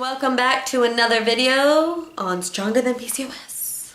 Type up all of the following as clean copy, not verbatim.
welcome back to another video on Stronger Than PCOS.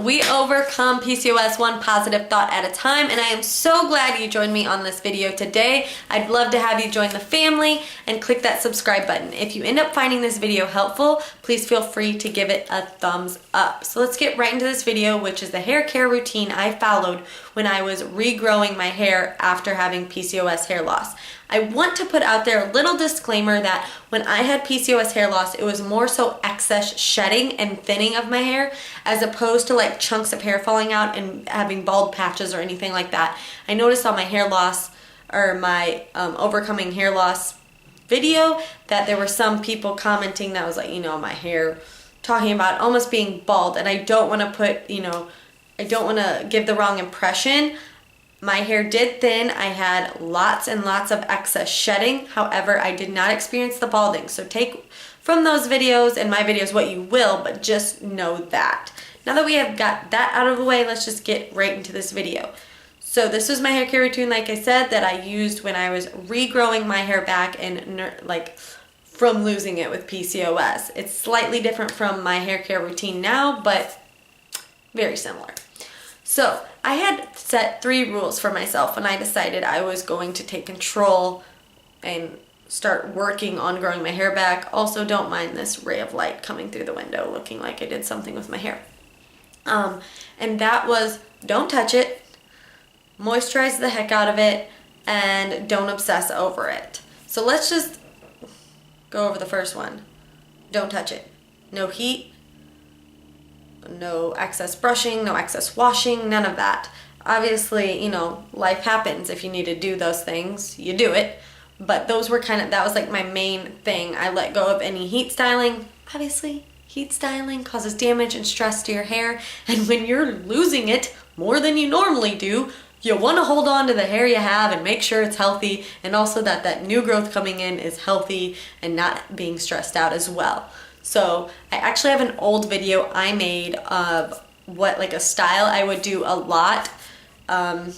We overcome PCOS one positive thought at a time, and I am so glad you joined me on this video today. I'd love to have you join the family and click that subscribe button. If you end up finding this video helpful, please feel free to give it a thumbs up. So let's get right into this video, which is the hair care routine I followed when I was regrowing my hair after having PCOS hair loss. I want to put out there a little disclaimer that when I had PCOS hair loss, it was more so excess shedding and thinning of my hair as opposed to like chunks of hair falling out and having bald patches or anything like that. I noticed on my hair loss or my overcoming hair loss video that there were some people commenting that was like, you know, my hair, talking about almost being bald, and I don't want to put, you know, I don't want to give the wrong impression. My hair did thin. I had lots and lots of excess shedding. However, I did not experience the balding. So take from those videos and my videos what you will, but just know that. Now that we have got that out of the way, let's just get right into this video. So this was my hair care routine, like I said, that I used when I was regrowing my hair back and like from losing it with PCOS. It's slightly different from my hair care routine now, but very similar. So I had set 3 rules for myself when I decided I was going to take control and start working on growing my hair back. Also, don't mind this ray of light coming through the window looking like I did something with my hair. And that was don't touch it, moisturize the heck out of it, and don't obsess over it. So let's just go over the first one. Don't touch it. No heat. No excess brushing, no excess washing, none of that. Obviously, you know, life happens. If you need to do those things, you do it. But those were that was like my main thing. I let go of any heat styling. Obviously, heat styling causes damage and stress to your hair. And when you're losing it more than you normally do, you want to hold on to the hair you have and make sure it's healthy. And also that new growth coming in is healthy and not being stressed out as well. So I actually have an old video I made of what like a style I would do a lot. And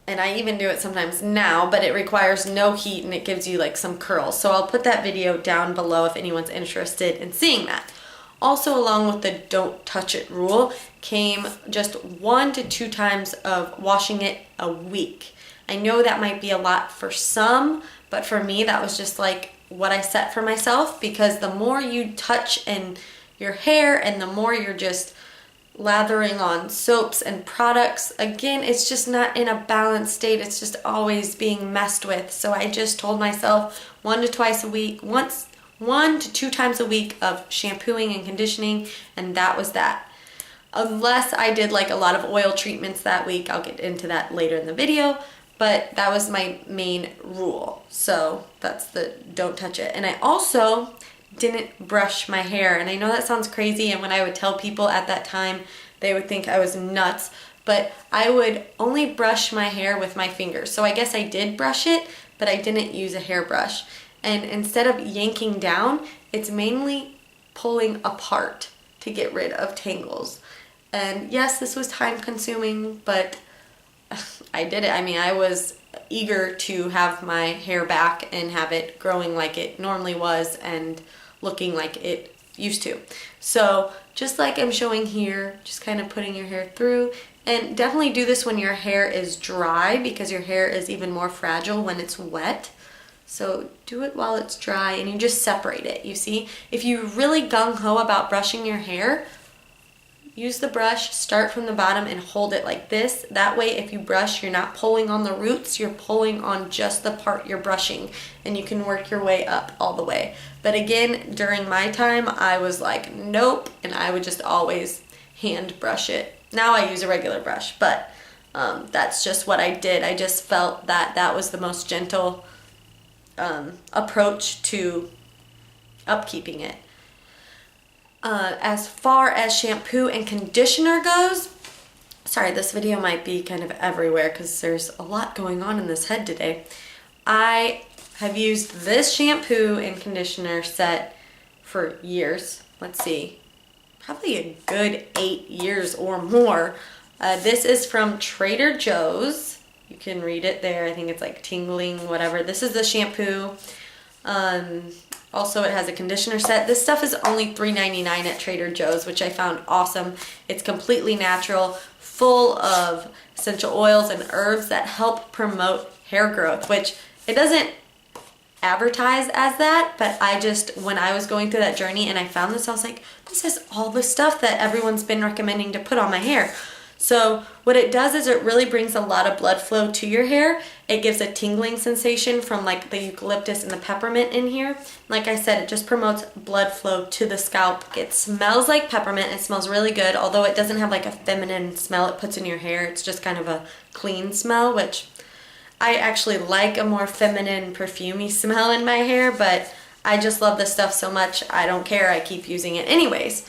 I even do it sometimes now, but it requires no heat and it gives you like some curls. So I'll put that video down below if anyone's interested in seeing that. Also, along with the don't touch it rule came just 1 to 2 times of washing it a week. I know that might be a lot for some, but for me that was just like what I set for myself, because the more you touch in your hair and the more you're just lathering on soaps and products, again, it's just not in a balanced state. It's just always being messed with. So I just told myself 1 to 2 a week, 1 to 2 times a week of shampooing and conditioning, and that was that. Unless I did like a lot of oil treatments that week. I'll get into that later in the video. But that was my main rule. So that's the don't touch it. And I also didn't brush my hair. And I know that sounds crazy. And when I would tell people at that time, they would think I was nuts. But I would only brush my hair with my fingers. So I guess I did brush it, but I didn't use a hairbrush. And instead of yanking down, it's mainly pulling apart to get rid of tangles. And yes, this was time consuming, but I did it. I mean, I was eager to have my hair back and have it growing like it normally was and looking like it used to. So just like I'm showing here, just kind of putting your hair through, and definitely do this when your hair is dry, because your hair is even more fragile when it's wet. So do it while it's dry and you just separate it. You see, if you're really gung-ho about brushing your hair, use the brush, start from the bottom and hold it like this. That way, if you brush, you're not pulling on the roots, you're pulling on just the part you're brushing, and you can work your way up all the way. But again, during my time, I was like, nope, and I would just always hand brush it. Now I use a regular brush, but that's just what I did. I just felt that that was the most gentle approach to upkeeping it. As far as shampoo and conditioner goes, sorry, this video might be kind of everywhere because there's a lot going on in this head today. I have used this shampoo and conditioner set for years. Let's see, probably a good 8 years or more. This is from Trader Joe's. You can read it there. I think it's like tingling, whatever. This is the shampoo. Also, it has a conditioner set. This stuff is only $3.99 at Trader Joe's, which I found awesome. It's completely natural, full of essential oils and herbs that help promote hair growth, which it doesn't advertise as that, but I just, when I was going through that journey and I found this, I was like, this is all the stuff that everyone's been recommending to put on my hair. So what it does is it really brings a lot of blood flow to your hair. It gives a tingling sensation from like the eucalyptus and the peppermint in here. Like I said, it just promotes blood flow to the scalp. It smells like peppermint. It smells really good, although it doesn't have like a feminine smell it puts in your hair. It's just kind of a clean smell, which I actually like a more feminine, perfumey smell in my hair, but I just love this stuff so much, I don't care. I keep using it anyways.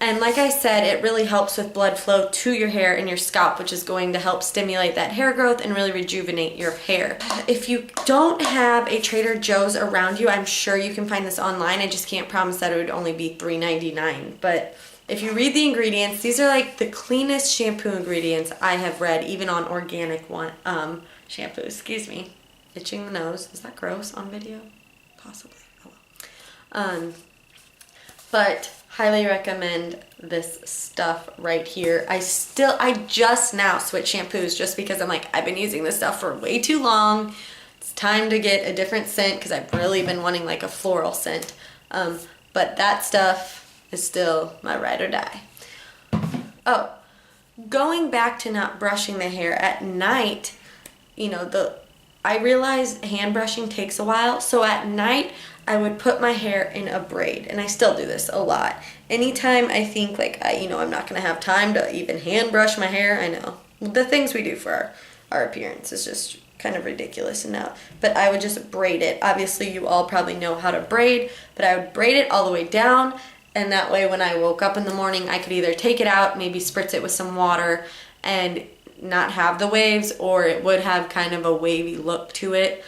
And like I said, it really helps with blood flow to your hair and your scalp, which is going to help stimulate that hair growth and really rejuvenate your hair. If you don't have a Trader Joe's around you, I'm sure you can find this online. I just can't promise that it would only be $3.99. But if you read the ingredients, these are like the cleanest shampoo ingredients I have read, even on organic shampoo. Excuse me. Itching the nose. Is that gross on video? Possibly. Oh well. But highly recommend this stuff right here. I just now switched shampoos just because I'm like, I've been using this stuff for way too long. It's time to get a different scent because I've really been wanting like a floral scent. But that stuff is still my ride or die. Oh, going back to not brushing the hair at night, you know, I realize hand brushing takes a while, so at night I would put my hair in a braid, and I still do this a lot. Anytime I think like I'm not gonna have time to even hand brush my hair, I know the things we do for our appearance is just kind of ridiculous now, but I would just braid it. Obviously you all probably know how to braid, but I would braid it all the way down, and that way when I woke up in the morning I could either take it out, maybe spritz it with some water and not have the waves, or it would have kind of a wavy look to it,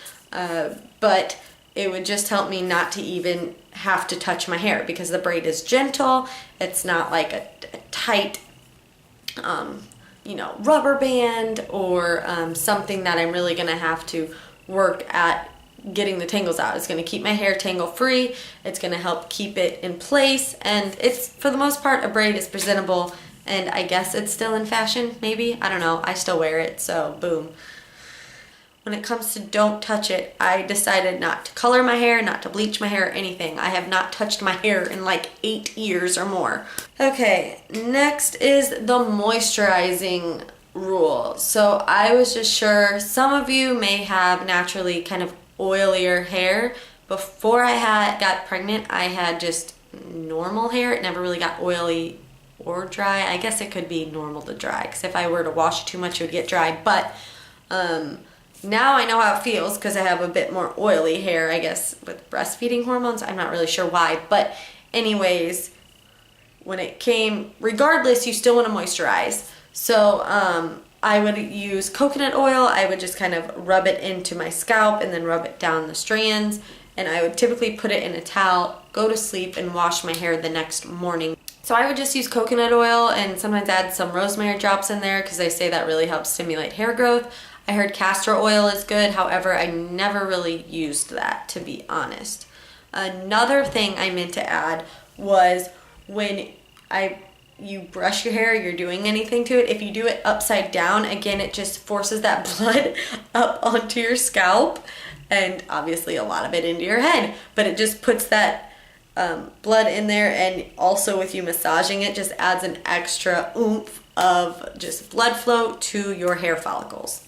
but it would just help me not to even have to touch my hair because the braid is gentle. It's not like a tight rubber band or something that I'm really gonna have to work at getting the tangles out. It's gonna keep my hair tangle free. It's gonna help keep it in place, and it's, for the most part, a braid is presentable, and I guess it's still in fashion, maybe? I don't know. I still wear it, so boom. When it comes to don't touch it, I decided not to color my hair, not to bleach my hair, or anything. I have not touched my hair in like 8 years or more. Okay, next is the moisturizing rule. So I was just sure some of you may have naturally kind of oilier hair. Before I got pregnant, I had just normal hair. It never really got oily or dry. I guess it could be normal to dry, because if I were to wash it too much, it would get dry. But now I know how it feels because I have a bit more oily hair, I guess, with breastfeeding hormones. I'm not really sure why. But anyways, when it came, regardless, you still want to moisturize. So I would use coconut oil. I would just kind of rub it into my scalp and then rub it down the strands. And I would typically put it in a towel, go to sleep, and wash my hair the next morning. So I would just use coconut oil and sometimes add some rosemary drops in there because they say that really helps stimulate hair growth. I heard castor oil is good, however, I never really used that, to be honest. Another thing I meant to add was when you brush your hair, you're doing anything to it, if you do it upside down, again, it just forces that blood up onto your scalp, and obviously a lot of it into your head, but it just puts that blood in there, and also with you massaging it, just adds an extra oomph of just blood flow to your hair follicles.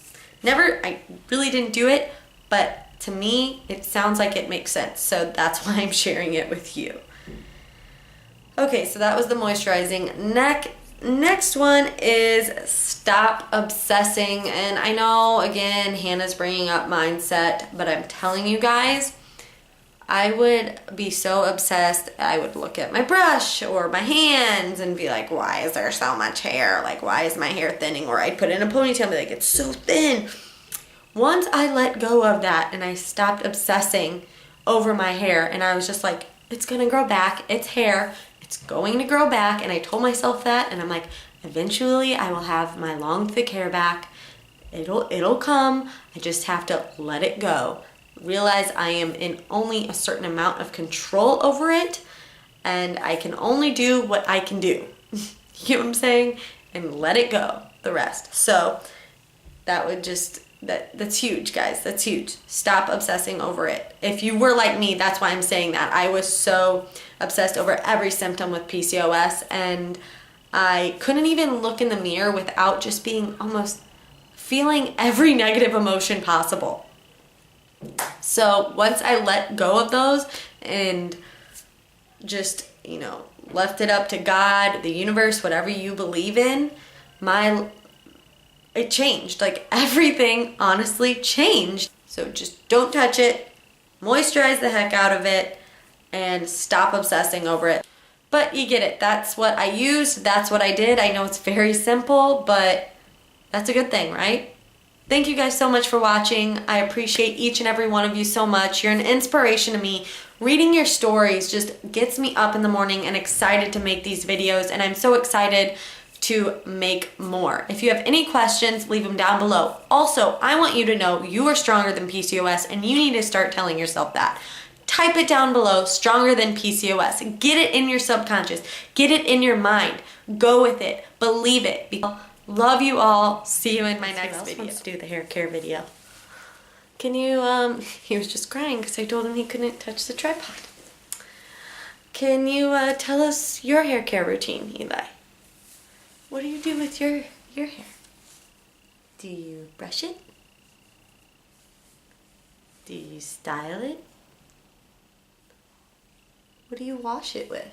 I really didn't do it, but to me, it sounds like it makes sense, so that's why I'm sharing it with you. Okay, so that was the moisturizing. Next one is stop obsessing, and I know, again, Hannah's bringing up mindset, but I'm telling you guys, I would be so obsessed, I would look at my brush or my hands and be like, why is there so much hair? Like, why is my hair thinning? Or I'd put it in a ponytail and be like, it's so thin. Once I let go of that and I stopped obsessing over my hair, and I was just like, it's gonna grow back, it's hair, it's going to grow back, and I told myself that, and I'm like, eventually I will have my long thick hair back. It'll come, I just have to let it go. realize I am in only a certain amount of control over it, and I can only do what I can do. You know what I'm saying? And let it go, the rest. So that would just, that's huge, guys. That's huge. Stop obsessing over it. If you were like me, that's why I'm saying that. I was so obsessed over every symptom with PCOS, and I couldn't even look in the mirror without just being almost feeling every negative emotion possible. So once I let go of those and just, you know, left it up to God, the universe, whatever you believe in, it changed. Like, everything honestly changed. So just don't touch it, moisturize the heck out of it, and stop obsessing over it. But you get it. That's what I used. That's what I did. I know it's very simple, but that's a good thing, right? Thank you guys so much for watching. I appreciate each and every one of you so much. You're an inspiration to me. Reading your stories just gets me up in the morning and excited to make these videos, and I'm so excited to make more. If you have any questions, leave them down below. Also, I want you to know you are stronger than PCOS, and you need to start telling yourself that. Type it down below, stronger than PCOS. Get it in your subconscious. Get it in your mind. Go with it. Believe it. Love you all. See you in my next video. Wants to do the hair care video. Can you, he was just crying because I told him he couldn't touch the tripod. Can you tell us your hair care routine, Eli? What do you do with your hair? Do you brush it? Do you style it? What do you wash it with?